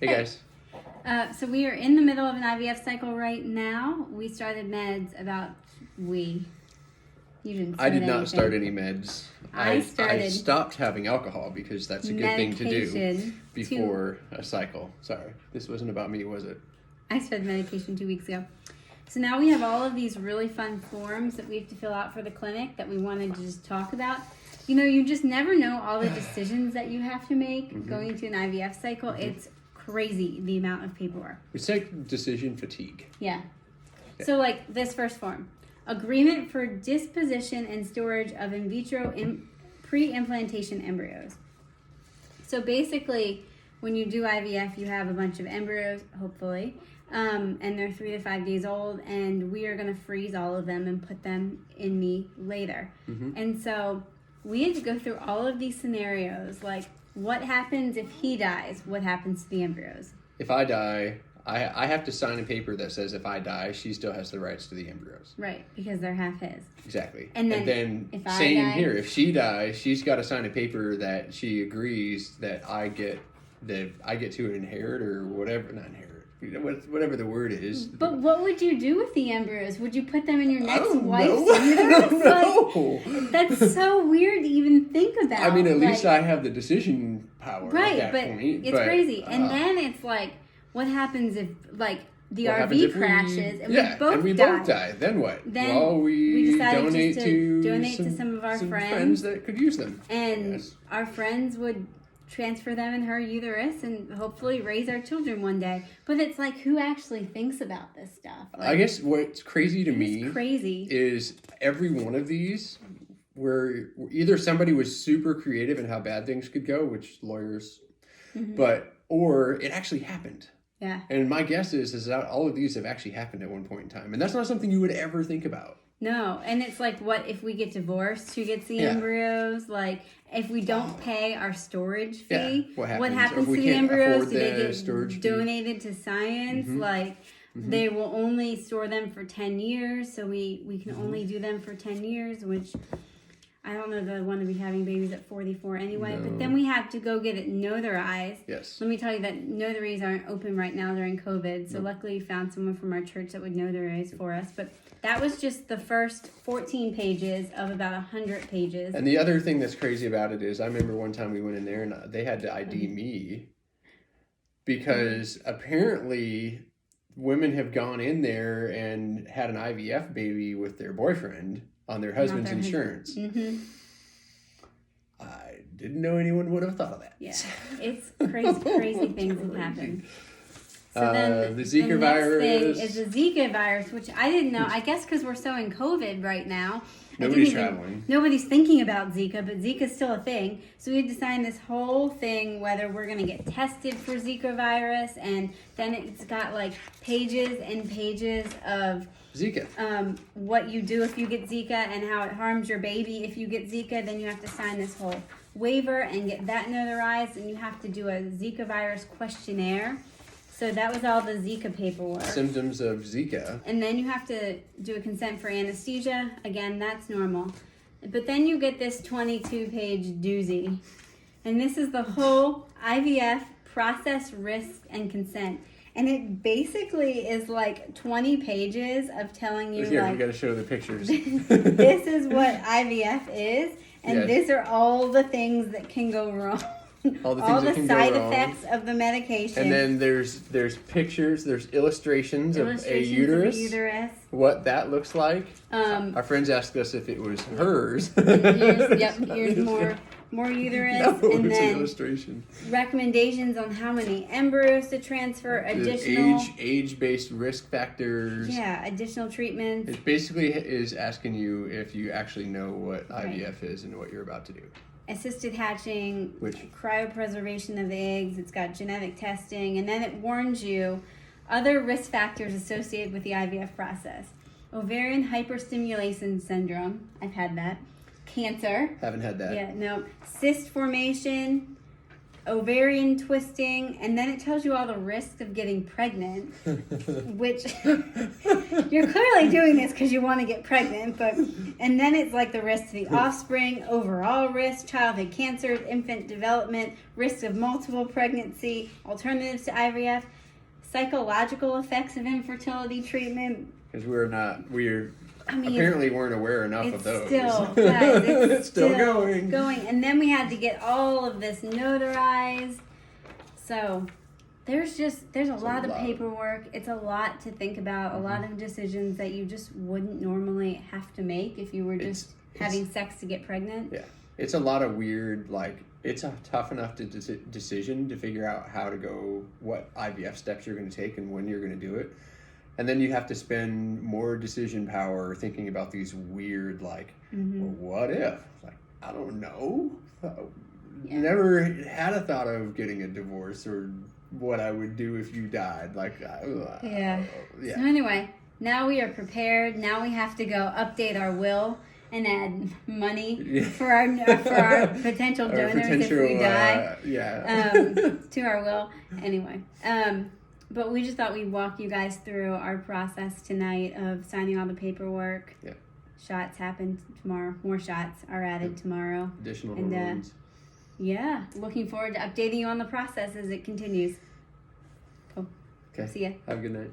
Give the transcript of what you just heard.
Hey guys. So we are in the middle of an IVF cycle right now. We started meds about You didn't start I did not anything. start any meds. I stopped having alcohol because that's a good thing to do medication before a cycle. Sorry, this wasn't about me, was it? I started medication 2 weeks ago. So now we have all of these really fun forms that we have to fill out for the clinic that we wanted to just talk about. You know, you just never know all the decisions that you have to make going to an IVF cycle. It's crazy the amount of paperwork. It's like decision fatigue. Yeah. So like this first form. Agreement for disposition and storage of in vitro pre-implantation embryos. So basically, when you do IVF, you have a bunch of embryos, hopefully, and they're 3 to 5 days old, and we are going to freeze all of them and put them in me later. And so we had to go through all of these scenarios, like what happens if he dies? What happens to the embryos? If I die, I have to sign a paper that says if I die, she still has the rights to the embryos. Right, because they're half his. Exactly. And then if I same die, here. If she dies, she's got to sign a paper that she agrees that I get to inherit or whatever, not inherit. Whatever the word is. But what would you do with the embryos? Would you put them in your next wife's uterus? Like, that's so weird to even think about. I mean, at least I have the decision power. Right, at that but point. it's crazy. And then it's like, what happens if, like, the RV crashes and we both die? Then what? Then well, we decided donate to some of our friends that could use them. And our friends would transfer them in her uterus and hopefully raise our children one day. But it's like, who actually thinks about this stuff? Like, I guess what's crazy to me is every one of these where either somebody was super creative in how bad things could go, which lawyers, or it actually happened. Yeah. And my guess is that all of these have actually happened at one point in time. And that's not something you would ever think about. No, and it's like, what if we get divorced? Who gets the embryos? Like, if we don't pay our storage fee, what happens to the embryos? Do they get donated to science? Like, they will only store them for 10 years, so we can only do them for 10 years, which I don't know that I want to be having babies at 44 anyway. No. But then we have to go get it notarized. Yes. Let me tell you that notaries aren't open right now during COVID, so luckily we found someone from our church that would notarize for us. But that was just the first 14 pages of about 100 pages. And the other thing that's crazy about it is I remember one time we went in there and they had to ID me because apparently women have gone in there and had an IVF baby with their boyfriend on their husband's insurance. I didn't know anyone would have thought of that. Yeah, it's crazy things have happened. So then the Zika virus. Thing is the Zika virus, which I didn't know. I guess because we're so in COVID right now. Nobody's traveling. Nobody's thinking about Zika, but Zika's still a thing. So we had to sign this whole thing whether we're going to get tested for Zika virus, and then it's got like pages and pages of Zika. What you do if you get Zika and how it harms your baby if you get Zika. Then you have to sign this whole waiver and get that notarized, and you have to do a Zika virus questionnaire. So that was all the Zika paperwork. Symptoms of Zika. And then you have to do a consent for anesthesia. Again, that's normal. But then you get this 22-page doozy. And this is the whole IVF process, risk, and consent. And it basically is like 20 pages of telling you, Here, we got to show the pictures. This is what IVF is, and these are all the things that can go wrong. All the side effects of the medication. And then there's pictures, there's illustrations of a uterus. What that looks like. Our friends asked us if it was hers. Here's more uterus. No, and it's then an illustration. Recommendations on how many embryos to transfer, additional age-based risk factors. Yeah, additional treatments. It basically is asking you if you actually know what IVF is and what you're about to do. Assisted hatching, cryopreservation of the eggs, it's got genetic testing, and then it warns you other risk factors associated with the IVF process. Ovarian hyperstimulation syndrome, I've had that. Cancer. Haven't had that. Yeah, no. Cyst formation, ovarian twisting, and then it tells you all the risks of getting pregnant, which you're clearly doing this because you want to get pregnant, but and then it's like the risk to the offspring, overall risk, childhood cancers, infant development, risk of multiple pregnancy, alternatives to IVF, psychological effects of infertility treatment. Because apparently weren't aware enough of those. Guys, it's still going. And then we had to get all of this notarized. So there's a lot of paperwork. It's a lot to think about, a lot of decisions that you just wouldn't normally have to make if you were just having sex to get pregnant. Yeah. It's a lot of weird, it's a tough enough decision to figure out how to go, what IVF steps you're going to take and when you're going to do it. And then you have to spend more decision power thinking about these weird, well, what if? I don't know. Never had a thought of getting a divorce or what I would do if you died. Yeah. So anyway, now we are prepared. Now we have to go update our will and add money for our potential donors if we die. To our will. Anyway. But we just thought we'd walk you guys through our process tonight of signing all the paperwork. Yeah. Shots happen tomorrow. More shots are added tomorrow. Additional hormones. Yeah. Looking forward to updating you on the process as it continues. Cool. Okay. See ya. Have a good night.